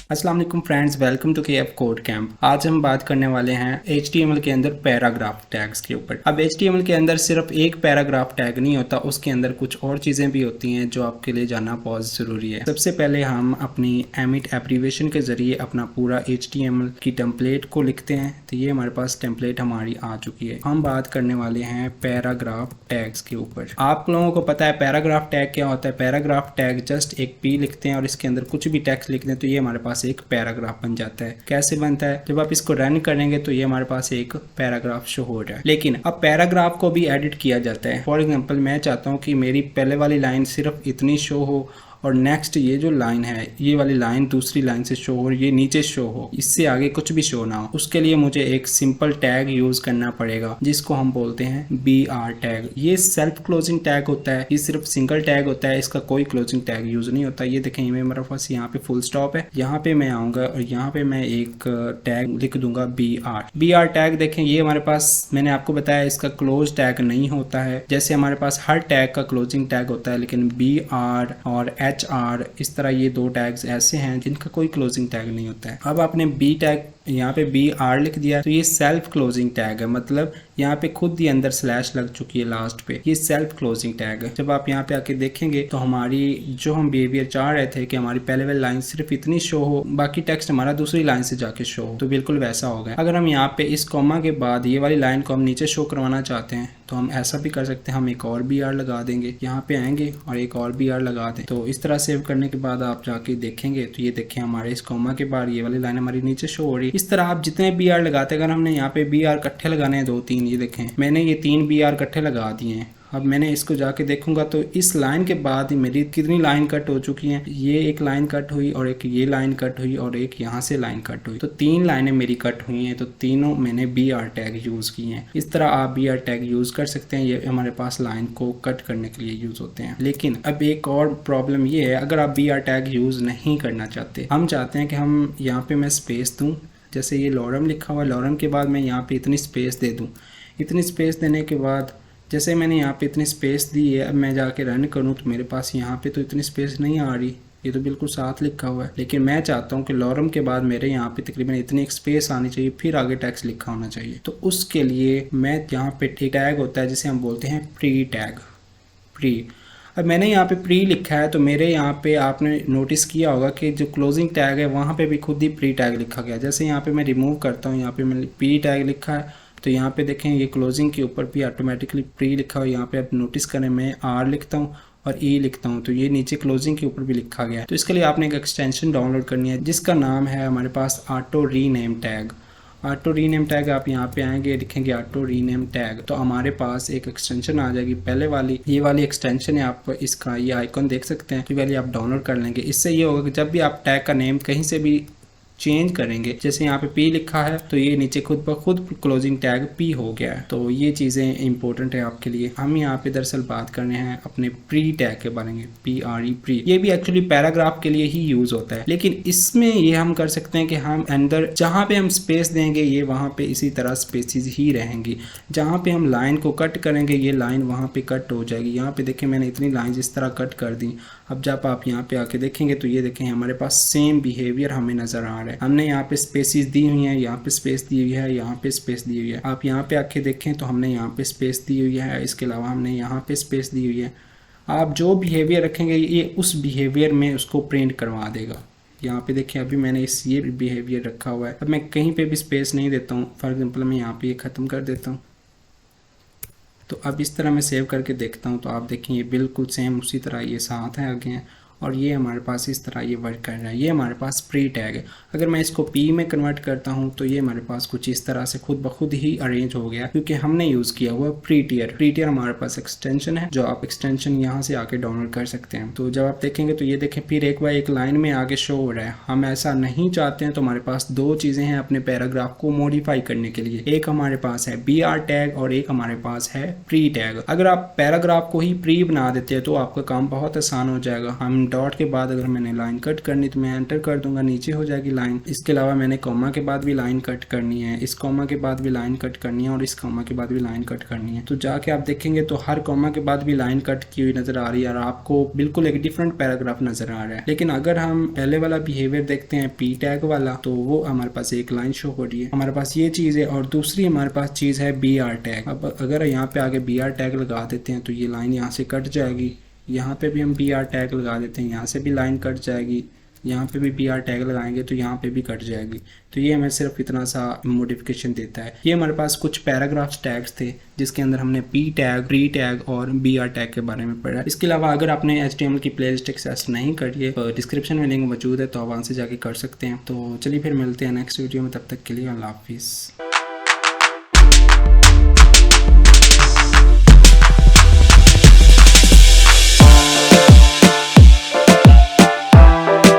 अस्सलाम वालेकुम friends, welcome to KF code camp. आज हम बात करने वाले हैं HTML के अंदर पैराग्राफ टैग्स के ऊपर। अब HTML के अंदर सिर्फ एक पैराग्राफ टैग नहीं होता, उसके अंदर कुछ और चीज़ें भी होती हैं जो आपके लिए जानना बहुत ज़रूरी है। सबसे पहले हम अपनी एमिट एब्रीविएशन के ज़रिए अपना पूरा HTML की टेम्पलेट को लिखते हैं। तो ये हमारे पास टेम्पलेट हमारी आ चुकी है। हम बात करने वाले हैं पैराग्राफ टैग्स के ऊपर। आप लोगों को पता है पैराग्राफ टैग क्या होता है। पैराग्राफ टैग जस्ट एक P लिखते हैं और इसके अंदर कुछ भी टेक्स्ट लिख दें तो ये हमारे पास एक पैराग्राफ बन जाता है। कैसे बनता है? जब आप इसको रन करेंगे तो ये हमारे पास एक पैराग्राफ शो हो रहा है। लेकिन अब पैराग्राफ को भी एडिट किया जाता है। फॉर एग्जांपल मैं चाहता हूँ कि मेरी पहले वाली लाइन सिर्फ इतनी शो हो और नेक्स्ट ये जो लाइन है ये वाली लाइन दूसरी लाइन से शो हो और ये नीचे शो हो, इससे आगे कुछ भी शो ना हो। उसके लिए मुझे एक सिंपल टैग यूज करना पड़ेगा जिसको हम बोलते हैं BR टैग। ये सेल्फ क्लोजिंग टैग होता है, ये सिर्फ सिंगल टैग होता है, इसका कोई क्लोजिंग टैग यूज नहीं होता। ये देखें मेरे पास यहाँ पे फुल स्टॉप है, यहाँ पे मैं आऊंगा और यहाँ पे मैं एक टैग लिख दूंगा BR टैग। देखें ये हमारे पास, मैंने आपको बताया इसका क्लोज टैग नहीं होता है। जैसे हमारे पास हर टैग का क्लोजिंग टैग होता है, लेकिन BR और HR इस तरह ये दो टैग्स ऐसे हैं जिनका कोई क्लोजिंग टैग नहीं होता है। अब आपने B टैग यहाँ पे BR लिख दिया तो ये सेल्फ क्लोजिंग टैग है, मतलब यहाँ पे खुद ही अंदर स्लैश लग चुकी है लास्ट पे, ये सेल्फ क्लोजिंग टैग है। जब आप यहाँ पे आके देखेंगे तो हमारी जो हम बिहेवियर चाह रहे थे कि हमारी पहले वाली लाइन सिर्फ इतनी शो हो, बाकी टेक्स्ट हमारा दूसरी लाइन से जाके शो हो, तो बिल्कुल वैसा होगा। अगर हम यहाँ पे इस कॉमा के बाद ये वाली लाइन को हम नीचे शो करवाना चाहते हैं तो हम ऐसा भी कर सकते हैं, हम एक और BR लगा देंगे, यहाँ पे आएंगे और एक और BR लगा दें। तो इस तरह सेव करने के बाद आप जाके देखेंगे तो ये देखें हमारे इस कॉमा के बाद ये वाली लाइन हमारी नीचे शो हो रही है। इस तरह आप जितने BR लगाते हैं, अगर हमने यहाँ पे BR इकट्ठे लगाने हैं 2-3, ये देखें मैंने ये 3 BR इकट्ठे लगा दिए हैं। अब मैंने इसको जाके देखूंगा तो इस लाइन के बाद मेरी कितनी लाइन कट हो चुकी हैं। ये एक लाइन कट हुई और एक ये लाइन कट हुई और एक यहाँ से लाइन कट हुई, तो 3 लाइनें मेरी कट हुई हैं। तो तीनों मैंने BR टैग यूज किए हैं। इस तरह आप BR टैग यूज कर सकते हैं, ये हमारे पास लाइन को कट करने के लिए यूज होते हैं। लेकिन अब एक और प्रॉब्लम ये है, अगर आप BR टैग यूज नहीं करना चाहते, हम चाहते हैं कि हम यहाँ पे मैं स्पेस दूँ, जैसे ये लॉरम लिखा हुआ है, लॉरम के बाद मैं यहाँ पे इतनी स्पेस दे दूँ। इतनी स्पेस देने के बाद जैसे मैंने यहाँ पे इतनी स्पेस दी है, अब मैं जाके रन करूँ तो मेरे पास यहाँ पे तो इतनी स्पेस नहीं आ रही, ये तो बिल्कुल साथ लिखा हुआ है। लेकिन मैं चाहता हूँ कि लॉरम के बाद मेरे यहाँ पे तकरीबन इतनी एक स्पेस आनी चाहिए, फिर आगे टेक्स्ट लिखा होना चाहिए। तो उसके लिए मैं यहाँ पे एक टैग होता है जिसे हम बोलते हैं प्री टैग, प्री। अब मैंने यहाँ पे प्री लिखा है तो मेरे यहाँ पे आपने नोटिस किया होगा कि जो क्लोजिंग टैग है वहाँ पे भी खुद ही प्री टैग लिखा गया। जैसे यहाँ पे मैं रिमूव करता हूँ, यहाँ पे मैंने प्री टैग लिखा है तो यहाँ पे देखें ये क्लोजिंग के ऊपर भी ऑटोमेटिकली प्री लिखा हुआ है। यहाँ पे आप नोटिस करें मैं R लिखता हूँ और E लिखता हूँ तो ये नीचे क्लोजिंग के ऊपर भी लिखा गया है। तो इसके लिए आपने एक एक्सटेंशन डाउनलोड करनी है जिसका नाम है हमारे पास auto rename tag. Auto rename tag, आप यहाँ पे आएंगे लिखेंगे ऑटो रीनेम टैग तो हमारे पास एक एक्सटेंशन आ जाएगी। पहले वाली ये वाली एक्सटेंशन है, आप इसका ये आइकॉन देख सकते हैं, ये वाली आप डाउनलोड कर लेंगे। इससे ये होगा कि जब भी आप टैग का नेम कहीं से भी चेंज करेंगे, जैसे यहाँ पे P लिखा है तो ये नीचे खुद ब खुद क्लोजिंग टैग P हो गया है। तो ये चीज़ें इंपॉर्टेंट है आपके लिए। हम यहाँ पे दरअसल बात करने हैं अपने प्री टैग के बारे में, PRE प्री। ये भी एक्चुअली पैराग्राफ के लिए ही यूज होता है, लेकिन इसमें ये हम कर सकते हैं कि हम अंदर जहाँ पे हम स्पेस देंगे ये वहाँ पे इसी तरह स्पेसिस ही रहेंगी। जहाँ पे हम लाइन को कट करेंगे ये लाइन वहाँ पे कट हो जाएगी। यहाँ पे देखें मैंने इतनी लाइन इस तरह कट कर दी। अब जब आप यहाँ पे आके देखेंगे तो ये देखें हमारे पास सेम बिहेवियर हमें नजर आ रहा है। हमने यहाँ पे स्पेसिस दी हुई है, यहाँ पे स्पेस दी हुई है, यहाँ पे स्पेस दी हुई है। आप यहाँ पे आके देखें तो हमने यहाँ पे स्पेस दी हुई है, इसके अलावा हमने यहाँ पे स्पेस दी हुई है। आप जो बिहेवियर रखेंगे ये उस बिहेवियर में उसको प्रिंट करवा देगा। यहाँ पे देखिए अभी मैंने ये बिहेवियर रखा हुआ है। अब मैं कहीं पे भी स्पेस नहीं देता हूँ, फॉर एग्जाम्पल मैं यहाँ पे ये ख़त्म कर देता हूँ तो अब इस तरह मैं सेव करके देखता हूँ तो आप देखें ये बिल्कुल सेम उसी तरह ये साथ है आगे हैं और ये हमारे पास इस तरह ये वर्क कर रहा है। ये हमारे पास प्री टैग है। अगर मैं इसको P में कन्वर्ट करता हूँ तो ये हमारे पास कुछ इस तरह से खुद ब खुद ही अरेंज हो गया क्योंकि हमने यूज़ किया हुआ प्री टियर। प्री टियर हमारे पास एक्सटेंशन है जो आप एक्सटेंशन यहाँ से आके डाउनलोड कर सकते हैं। तो जब आप देखेंगे तो ये देखें फिर एक बार एक लाइन में आगे शो हो रहा है। हम ऐसा नहीं चाहते हैं तो हमारे पास दो चीज़ें हैं अपने पैराग्राफ को मॉडिफाई करने के लिए। एक हमारे पास है BR टैग और एक हमारे पास है प्री टैग। अगर आप पैराग्राफ को ही प्री बना देते हैं तो आपका काम बहुत आसान हो जाएगा। हम सेम डॉट के बाद अगर मैंने लाइन कट करनी तो मैं एंटर कर दूंगा, नीचे हो जाएगी लाइन। इसके अलावा मैंने कॉमा के बाद भी लाइन कट करनी है, इस कॉमा के बाद भी लाइन कट करनी है और इस कॉमा के बाद भी लाइन कट करनी है। तो जाके आप देखेंगे तो हर कॉमा के बाद भी लाइन कट की हुई नजर आ रही है और आपको बिल्कुल एक डिफरेंट पैराग्राफ नजर आ रहा है। लेकिन अगर हम पहले वाला बिहेवियर देखते हैं पी टैग वाला, तो वो हमारे पास एक लाइन शो हो रही है, हमारे पास ये चीज है। और दूसरी हमारे पास चीज है बी आर टैग। अब अगर यहाँ पे आगे बी आर टैग लगा देते हैं तो ये लाइन यहाँ से कट जाएगी, यहाँ पे भी हम बी आर टैग लगा देते हैं, यहाँ से भी लाइन कट जाएगी, यहाँ पे भी बी आर टैग लगाएंगे तो यहाँ पे भी कट जाएगी। तो ये हमें सिर्फ इतना सा मॉडिफिकेशन देता है। ये हमारे पास कुछ पैराग्राफ्स टैग्स थे जिसके अंदर हमने पी टैग, प्री टैग और बी आर टैग के बारे में पढ़ा। इसके अलावा अगर आपने HTML की प्लेलिस्ट एक्सेस नहीं करी है तो डिस्क्रिप्शन में लिंक मौजूद है, तो आप वहाँ से जाके कर सकते हैं। तो चलिए फिर मिलते हैं नेक्स्ट वीडियो में, तब तक के लिए अल्लाह हाफिज़।